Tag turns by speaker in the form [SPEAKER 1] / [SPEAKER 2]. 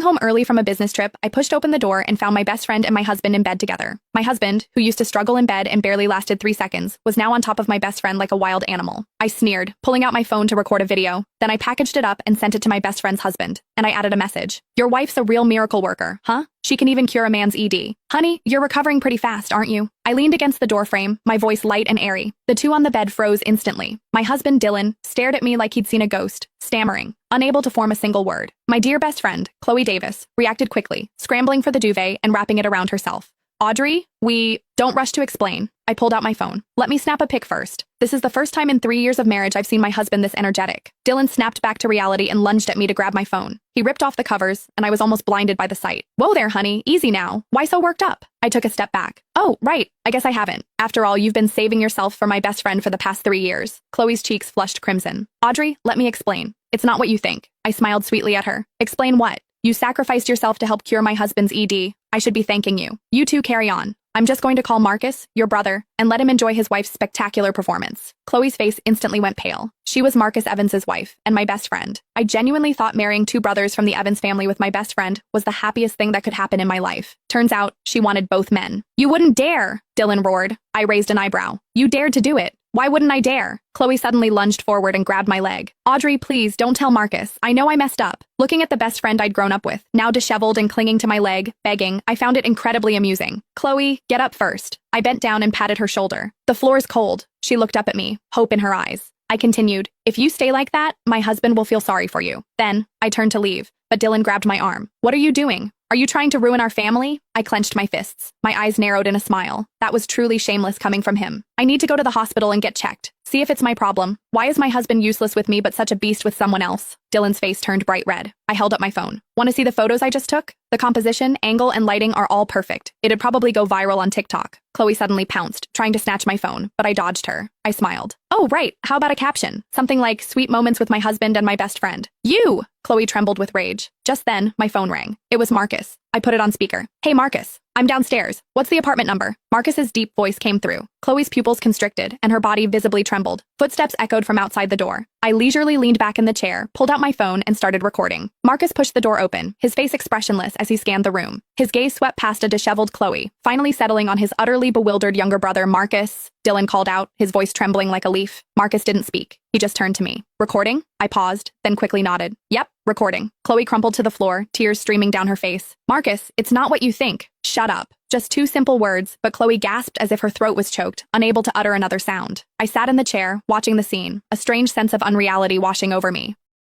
[SPEAKER 1] Home early from a business trip, I pushed open the door and found my best friend and my husband in bed together. My husband, who used to struggle in bed and barely lasted 3 seconds, was now on top of my best friend like a wild animal. I sneered, pulling out my phone to record a video. Then I packaged it up and sent it to my best friend's husband. And I added a message. Your wife's a real miracle worker, huh? She can even cure a man's ED. Honey, you're recovering pretty fast, aren't you? I leaned against the doorframe, my voice light and airy. The two on the bed froze instantly. My husband, Dylan, stared at me like he'd seen a ghost, stammering, unable to form a single word. My dear best friend, Chloe Davis, reacted quickly, scrambling for the duvet and wrapping it around herself. Audrey, don't rush to explain. I pulled out my phone. Let me snap a pic first. This is the first time in 3 years of marriage I've seen my husband this energetic. Dylan snapped back to reality and lunged at me to grab my phone. He ripped off the covers, and I was almost blinded by the sight. Whoa there, honey. Easy now. Why so worked up? I took a step back. Oh, right. I guess I haven't. After all, you've been saving yourself for my best friend for the past 3 years. Chloe's cheeks flushed crimson. Audrey, let me explain. It's not what you think. I smiled sweetly at her. Explain what? You sacrificed yourself to help cure my husband's ED. I should be thanking you. You two carry on. I'm just going to call Marcus, your brother, and let him enjoy his wife's spectacular performance. Chloe's face instantly went pale. She was Marcus Evans's wife and my best friend. I genuinely thought marrying 2 brothers from the Evans family with my best friend was the happiest thing that could happen in my life. Turns out, she wanted both men. You wouldn't dare, Dylan roared. I raised an eyebrow. You dared to do it. Why wouldn't I dare? Chloe suddenly lunged forward and grabbed my leg. Audrey, please, don't tell Marcus. I know I messed up. Looking at the best friend I'd grown up with, now disheveled and clinging to my leg, begging, I found it incredibly amusing. Chloe, get up first. I bent down and patted her shoulder. The floor is cold. She looked up at me, hope in her eyes. I continued, if you stay like that, my husband will feel sorry for you. Then, I turned to leave, but Dylan grabbed my arm. What are you doing? Are you trying to ruin our family? I clenched my fists. My eyes narrowed in a smile. That was truly shameless coming from him. I need to go to the hospital and get checked. See if it's my problem. Why is my husband useless with me but such a beast with someone else? Dylan's face turned bright red. I held up my phone. Want to see the photos I just took? The composition, angle, and lighting are all perfect. It'd probably go viral on TikTok. Chloe suddenly pounced, trying to snatch my phone, but I dodged her. I smiled. Oh, right. How about a caption? Something like, sweet moments with my husband and my best friend. You! Chloe trembled with rage. Just then, my phone rang. It was Marcus. I put it on speaker. Hey, Marcus. I'm downstairs. What's the apartment number? Marcus's deep voice came through. Chloe's pupils constricted, and her body visibly trembled. Footsteps echoed from outside the door. I leisurely leaned back in the chair, pulled out my phone, and started recording. Marcus pushed the door open, his face expressionless as he scanned the room. His gaze swept past a disheveled Chloe, finally settling on his utterly bewildered younger brother, Marcus. Dylan called out, his voice trembling like a leaf. Marcus didn't speak. He just turned to me. Recording? I paused, then quickly nodded. Yep, recording. Chloe crumpled to the floor, tears streaming down her face. Marcus, it's not what you think. Shut up. Just 2 simple words, but Chloe gasped as if her throat was choked, unable to utter another sound. I sat in the chair, watching the scene, a strange sense of unreality washing over me.